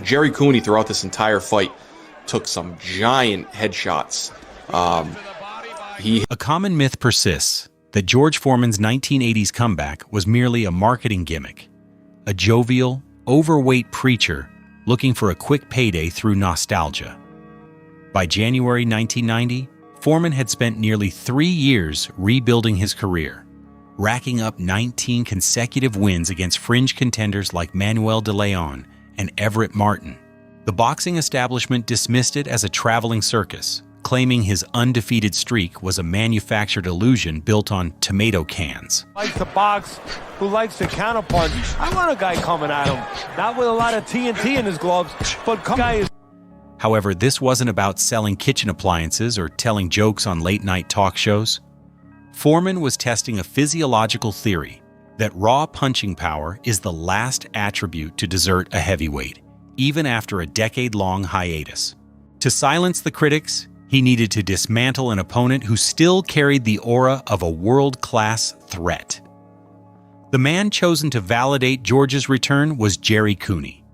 Gerry Cooney, throughout this entire fight, took some giant headshots. A common myth persists that George Foreman's 1980s comeback was merely a marketing gimmick, a jovial, overweight preacher looking for a quick payday through nostalgia. By January 1990, Foreman had spent nearly 3 years rebuilding his career, racking up 19 consecutive wins against fringe contenders like Manuel de Leon and Everett Martin. The boxing establishment dismissed it as a traveling circus, claiming his undefeated streak was a manufactured illusion built on tomato cans. Likes to box, who likes to counterpunch. I want a guy coming at him, not with a lot of TNT in his gloves, but guy is. However, this wasn't about selling kitchen appliances or telling jokes on late-night talk shows. Foreman was testing a physiological theory that raw punching power is the last attribute to desert a heavyweight, even after a decade-long hiatus. To silence the critics, he needed to dismantle an opponent who still carried the aura of a world-class threat. The man chosen to validate George's return was Gerry Cooney.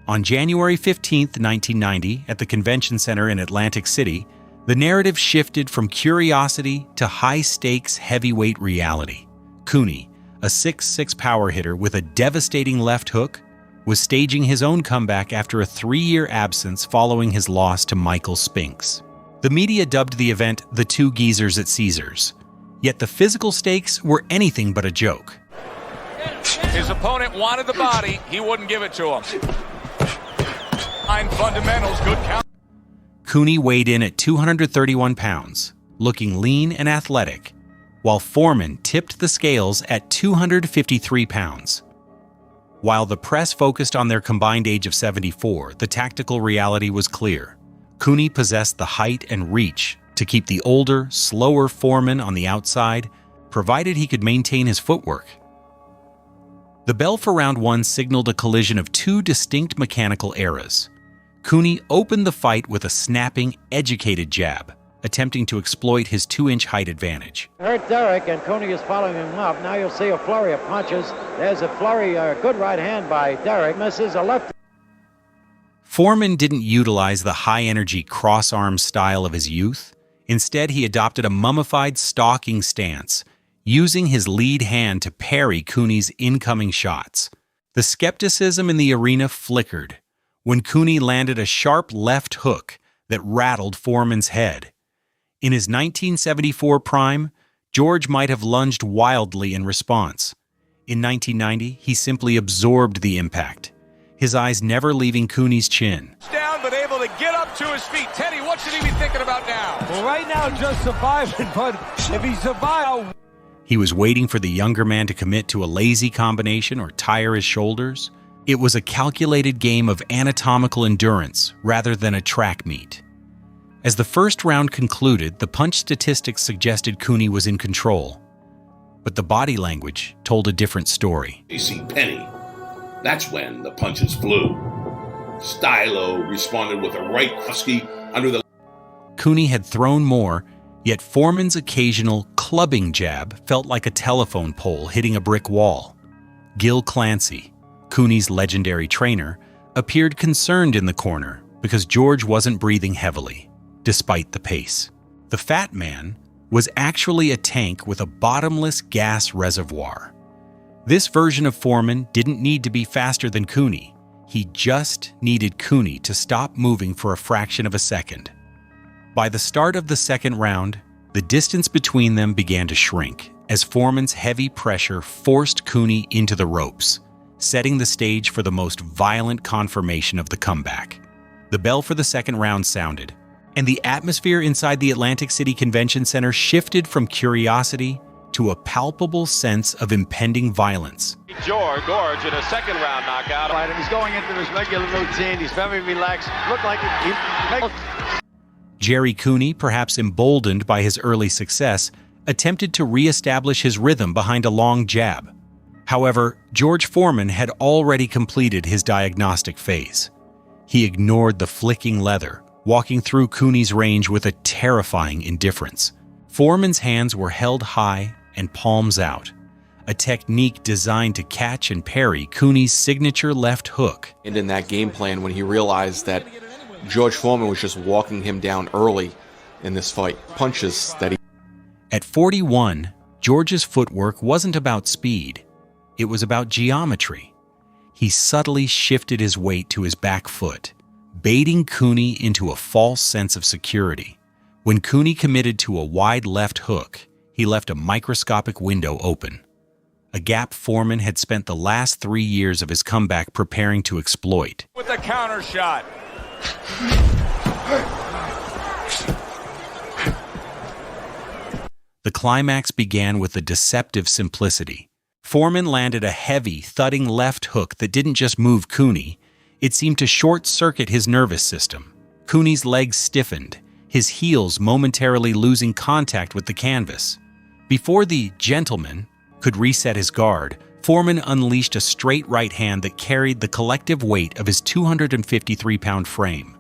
On January 15, 1990, at the Convention Center in Atlantic City, the narrative shifted from curiosity to high-stakes heavyweight reality. Cooney, a 6'6" power hitter with a devastating left hook, was staging his own comeback after a 3-year absence following his loss to Michael Spinks. The media dubbed the event the Two Geezers at Caesars, yet the physical stakes were anything but a joke. His opponent wanted the body, he wouldn't give it to him. Fundamentals, good count. Cooney weighed in at 231 pounds, looking lean and athletic, while Foreman tipped the scales at 253 pounds. While the press focused on their combined age of 74, the tactical reality was clear. Cooney possessed the height and reach to keep the older, slower Foreman on the outside, provided he could maintain his footwork. The bell for round 1 signaled a collision of 2 distinct mechanical eras. Cooney opened the fight with a snapping, educated jab, attempting to exploit his 2-inch height advantage. Hurt Derek, and Cooney is following him up. Now you'll see a flurry of punches. There's a flurry, a good right hand by Derek. Misses a left. Foreman didn't utilize the high-energy cross-arm style of his youth. Instead, he adopted a mummified stalking stance, using his lead hand to parry Cooney's incoming shots. The skepticism in the arena flickered when Cooney landed a sharp left hook that rattled Foreman's head. In his 1974 prime, George might have lunged wildly in response. In 1990, he simply absorbed the impact, his eyes never leaving Cooney's chin. Down, but able to get up to his feet. Teddy, what should he be thinking about now? Well, right now, just surviving, but if he survives... He was waiting for the younger man to commit to a lazy combination or tire his shoulders. It was a calculated game of anatomical endurance rather than a track meet. As the first round concluded, the punch statistics suggested Cooney was in control. But the body language told a different story. AC Penny. That's when the punches flew. Stylo responded with a right husky under the... Cooney had thrown more, yet Foreman's occasional clubbing jab felt like a telephone pole hitting a brick wall. Gil Clancy, Cooney's legendary trainer, appeared concerned in the corner because George wasn't breathing heavily, despite the pace. The fat man was actually a tank with a bottomless gas reservoir. This version of Foreman didn't need to be faster than Cooney. He just needed Cooney to stop moving for a fraction of a second. By the start of the second round, the distance between them began to shrink as Foreman's heavy pressure forced Cooney into the ropes, setting the stage for the most violent confirmation of the comeback. The bell for the second round sounded, and the atmosphere inside the Atlantic City Convention Center shifted from curiosity to a palpable sense of impending violence. George in a second round knockout. And he's going into his regular routine. He's very relaxed. Looked like Gerry Cooney, perhaps emboldened by his early success, attempted to re-establish his rhythm behind a long jab. However, George Foreman had already completed his diagnostic phase. He ignored the flicking leather, walking through Cooney's range with a terrifying indifference. Foreman's hands were held high and palms out, a technique designed to catch and parry Cooney's signature left hook. And in that game plan, when he realized that George Foreman was just walking him down early in this fight, punches that he... At 41, George's footwork wasn't about speed. It was about geometry. He subtly shifted his weight to his back foot, baiting Cooney into a false sense of security. When Cooney committed to a wide left hook, he left a microscopic window open, a gap Foreman had spent the last 3 years of his comeback preparing to exploit. With the counter shot. The climax began with a deceptive simplicity. Foreman landed a heavy, thudding left hook that didn't just move Cooney, it seemed to short-circuit his nervous system. Cooney's legs stiffened, his heels momentarily losing contact with the canvas. Before the gentleman could reset his guard, Foreman unleashed a straight right hand that carried the collective weight of his 253-pound frame.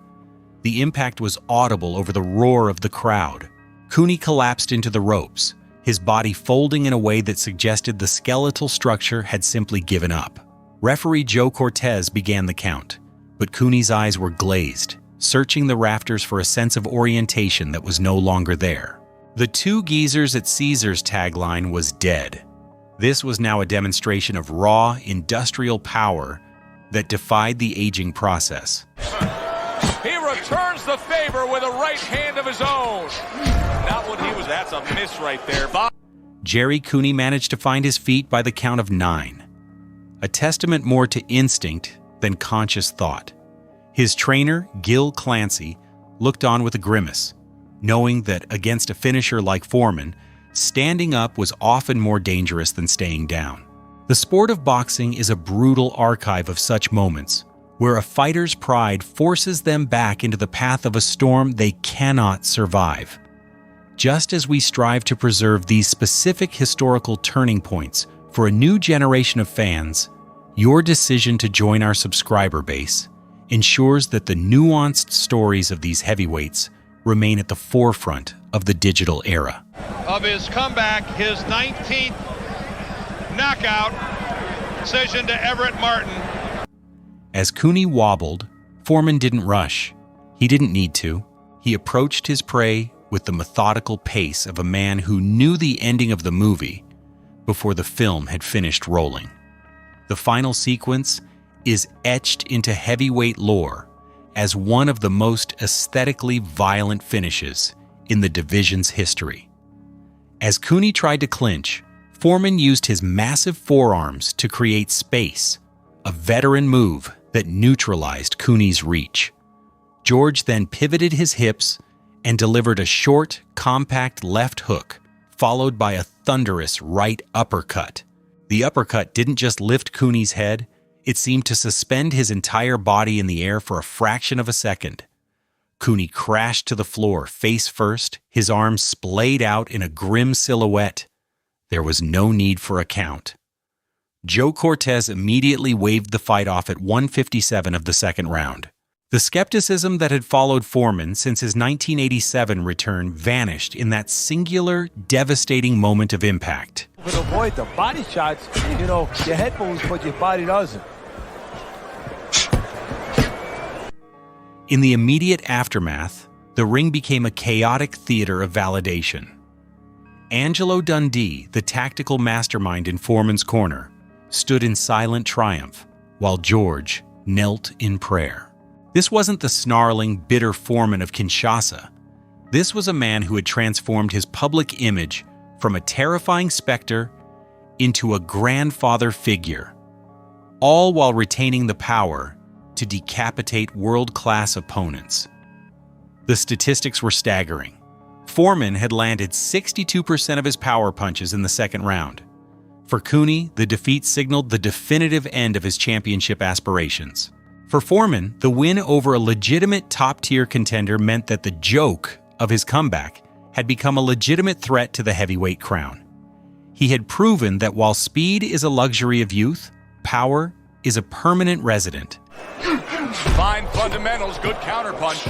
The impact was audible over the roar of the crowd. Cooney collapsed into the ropes, his body folding in a way that suggested the skeletal structure had simply given up. Referee Joe Cortez began the count, but Cooney's eyes were glazed, searching the rafters for a sense of orientation that was no longer there. The two geezers at Caesars tagline was dead. This was now a demonstration of raw, industrial power that defied the aging process. He returns the favor with a right hand of his own. Not what he was. That's a miss right there. Gerry Cooney managed to find his feet by the count of 9, a testament more to instinct than conscious thought. His trainer, Gil Clancy, looked on with a grimace, knowing that against a finisher like Foreman, standing up was often more dangerous than staying down. The sport of boxing is a brutal archive of such moments, where a fighter's pride forces them back into the path of a storm they cannot survive. Just as we strive to preserve these specific historical turning points for a new generation of fans, your decision to join our subscriber base ensures that the nuanced stories of these heavyweights remain at the forefront of the digital era. Of his comeback, his 19th knockout, decision to Everett Martin. As Cooney wobbled, Foreman didn't rush. He didn't need to. He approached his prey with the methodical pace of a man who knew the ending of the movie before the film had finished rolling. The final sequence is etched into heavyweight lore as one of the most aesthetically violent finishes in the division's history. As Cooney tried to clinch, Foreman used his massive forearms to create space, a veteran move that neutralized Cooney's reach. George then pivoted his hips and delivered a short, compact left hook, followed by a thunderous right uppercut. The uppercut didn't just lift Cooney's head, it seemed to suspend his entire body in the air for a fraction of a second. Cooney crashed to the floor face first, his arms splayed out in a grim silhouette. There was no need for a count. Joe Cortez immediately waved the fight off at 1:57 of the second round. The skepticism that had followed Foreman since his 1987 return vanished in that singular, devastating moment of impact. To avoid the body shots, your head moves, but your body doesn't. In the immediate aftermath, the ring became a chaotic theater of validation. Angelo Dundee, the tactical mastermind in Foreman's corner, stood in silent triumph, while George knelt in prayer. This wasn't the snarling, bitter Foreman of Kinshasa. This was a man who had transformed his public image from a terrifying specter into a grandfather figure, all while retaining the power to decapitate world-class opponents. The statistics were staggering. Foreman had landed 62% of his power punches in the second round. For Cooney, the defeat signaled the definitive end of his championship aspirations. For Foreman, the win over a legitimate top-tier contender meant that the joke of his comeback had become a legitimate threat to the heavyweight crown. He had proven that while speed is a luxury of youth, power is a permanent resident. Fine fundamentals, good counterpunch.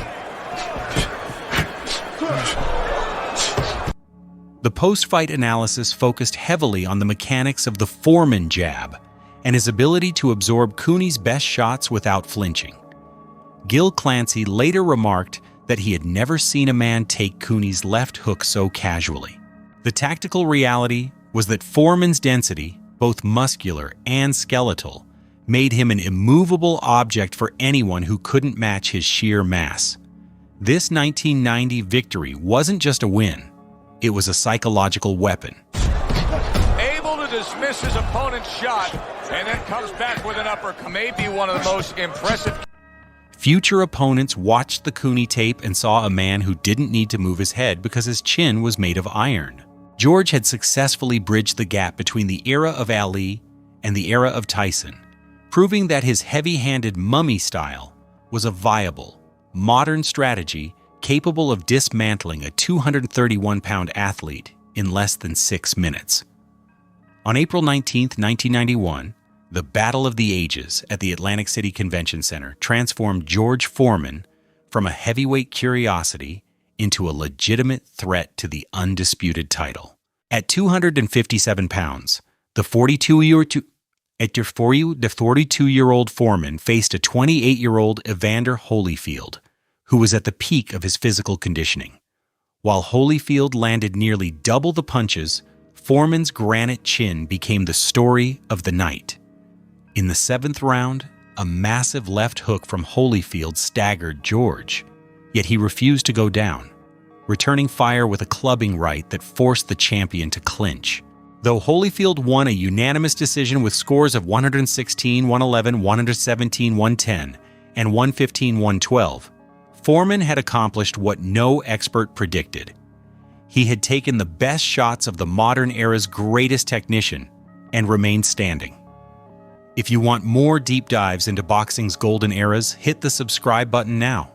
The post-fight analysis focused heavily on the mechanics of the Foreman jab and his ability to absorb Cooney's best shots without flinching. Gil Clancy later remarked that he had never seen a man take Cooney's left hook so casually. The tactical reality was that Foreman's density, both muscular and skeletal, made him an immovable object for anyone who couldn't match his sheer mass. This 1990 victory wasn't just a win, it was a psychological weapon. Able to dismiss his opponent's shot and then comes back with an uppercut. May be one of the most impressive. Future opponents watched the Cooney tape and saw a man who didn't need to move his head because his chin was made of iron. George had successfully bridged the gap between the era of Ali and the era of Tyson, proving that his heavy-handed mummy style was a viable, modern strategy capable of dismantling a 231-pound athlete in less than 6 minutes. On April 19, 1991, the Battle of the Ages at the Atlantic City Convention Center transformed George Foreman from a heavyweight curiosity into a legitimate threat to the undisputed title. At 257 pounds, the 42-year-old Foreman faced a 28-year-old Evander Holyfield, who was at the peak of his physical conditioning. While Holyfield landed nearly double the punches, Foreman's granite chin became the story of the night. In the 7th round, a massive left hook from Holyfield staggered George, yet he refused to go down, returning fire with a clubbing right that forced the champion to clinch. Though Holyfield won a unanimous decision with scores of 116, 111, 117, 110, and 115, 112, Foreman had accomplished what no expert predicted. He had taken the best shots of the modern era's greatest technician and remained standing. If you want more deep dives into boxing's golden eras, hit the subscribe button now.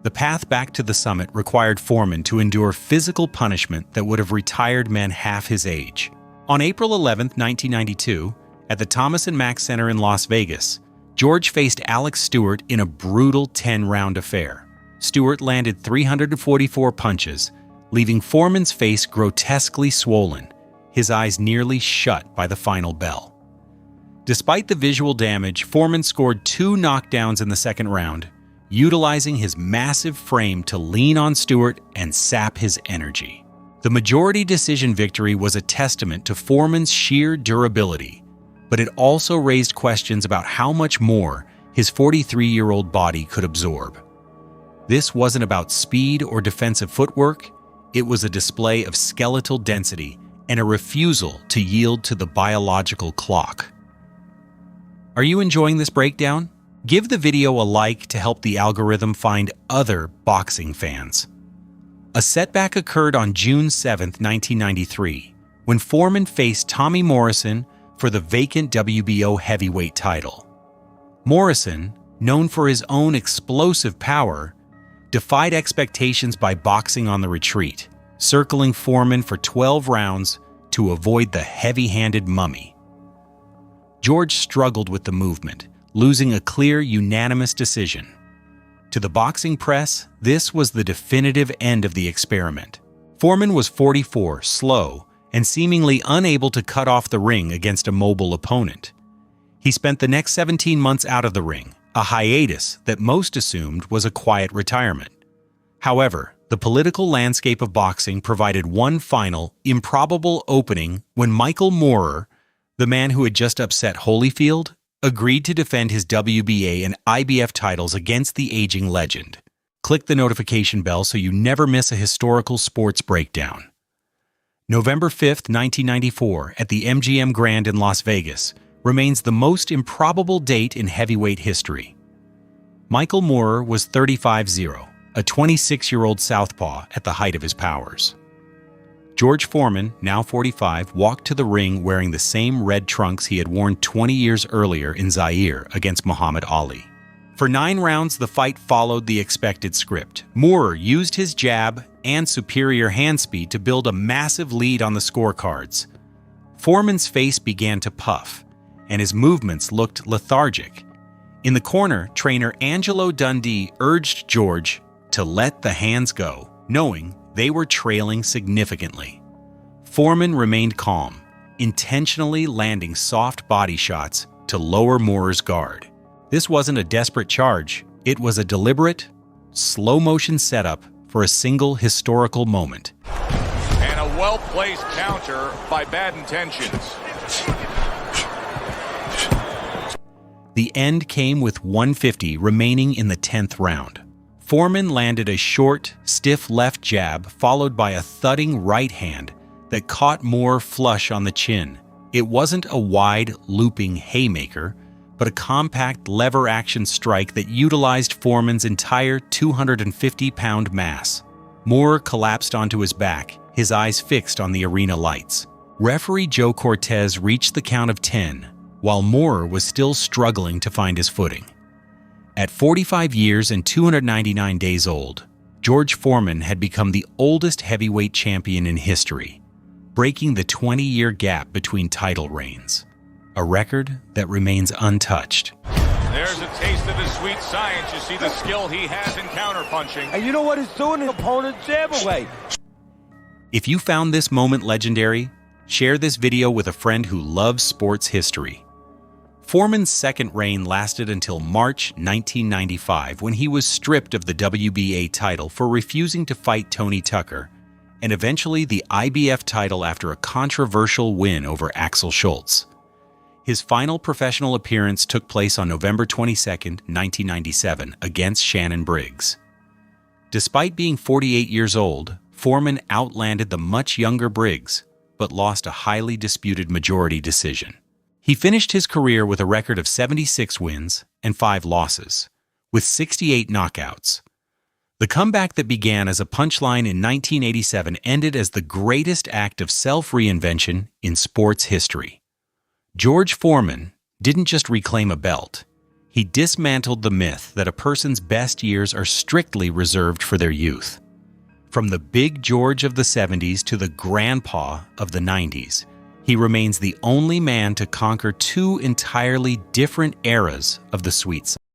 The path back to the summit required Foreman to endure physical punishment that would have retired men half his age. On April 11, 1992, at the Thomas & Mack Center in Las Vegas, George faced Alex Stewart in a brutal 10-round affair. Stewart landed 344 punches, leaving Foreman's face grotesquely swollen, his eyes nearly shut by the final bell. Despite the visual damage, Foreman scored 2 knockdowns in the 2nd round, utilizing his massive frame to lean on Stewart and sap his energy. The majority decision victory was a testament to Foreman's sheer durability, but it also raised questions about how much more his 43-year-old body could absorb. This wasn't about speed or defensive footwork, it was a display of skeletal density and a refusal to yield to the biological clock. Are you enjoying this breakdown? Give the video a like to help the algorithm find other boxing fans. A setback occurred on June 7, 1993, when Foreman faced Tommy Morrison for the vacant WBO heavyweight title. Morrison, known for his own explosive power, defied expectations by boxing on the retreat, circling Foreman for 12 rounds to avoid the heavy-handed mummy. George struggled with the movement, losing a clear, unanimous decision. To the boxing press, this was the definitive end of the experiment. Foreman was 44, slow, and seemingly unable to cut off the ring against a mobile opponent. He spent the next 17 months out of the ring, a hiatus that most assumed was a quiet retirement. However, the political landscape of boxing provided one final, improbable opening when Michael Moorer, the man who had just upset Holyfield, agreed to defend his WBA and IBF titles against the aging legend. Click the notification bell so you never miss a historical sports breakdown. November 5, 1994, at the MGM Grand in Las Vegas, remains the most improbable date in heavyweight history. Michael Moorer was 35-0, a 26-year-old southpaw at the height of his powers. George Foreman, now 45, walked to the ring wearing the same red trunks he had worn 20 years earlier in Zaire against Muhammad Ali. For 9 rounds, the fight followed the expected script. Moorer used his jab and superior hand speed to build a massive lead on the scorecards. Foreman's face began to puff, and his movements looked lethargic. In the corner, trainer Angelo Dundee urged George to let the hands go, knowing they were trailing significantly. Foreman remained calm, intentionally landing soft body shots to lower Moore's guard. This wasn't a desperate charge, it was a deliberate, slow-motion setup for a single historical moment. And a well-placed counter by Bad Intentions. The end came with 150 remaining in the 10th round. Foreman landed a short, stiff left jab followed by a thudding right hand that caught Moore flush on the chin. It wasn't a wide, looping haymaker, but a compact lever-action strike that utilized Foreman's entire 250-pound mass. Moore collapsed onto his back, his eyes fixed on the arena lights. Referee Joe Cortez reached the count of 10, while Moore was still struggling to find his footing. At 45 years and 299 days old, George Foreman had become the oldest heavyweight champion in history, breaking the 20-year gap between title reigns, a record that remains untouched. There's a taste of the sweet science. You see the skill he has in counterpunching. And you know what he's doing? The opponent jab away. If you found this moment legendary, share this video with a friend who loves sports history. Foreman's second reign lasted until March 1995, when he was stripped of the WBA title for refusing to fight Tony Tucker, and eventually the IBF title after a controversial win over Axel Schultz. His final professional appearance took place on November 22, 1997, against Shannon Briggs. Despite being 48 years old, Foreman outlanded the much younger Briggs, but lost a highly disputed majority decision. He finished his career with a record of 76 wins and 5 losses, with 68 knockouts. The comeback that began as a punchline in 1987 ended as the greatest act of self-reinvention in sports history. George Foreman didn't just reclaim a belt. He dismantled the myth that a person's best years are strictly reserved for their youth. From the Big George of the 70s to the Grandpa of the 90s, he remains the only man to conquer 2 entirely different eras of the sweet science.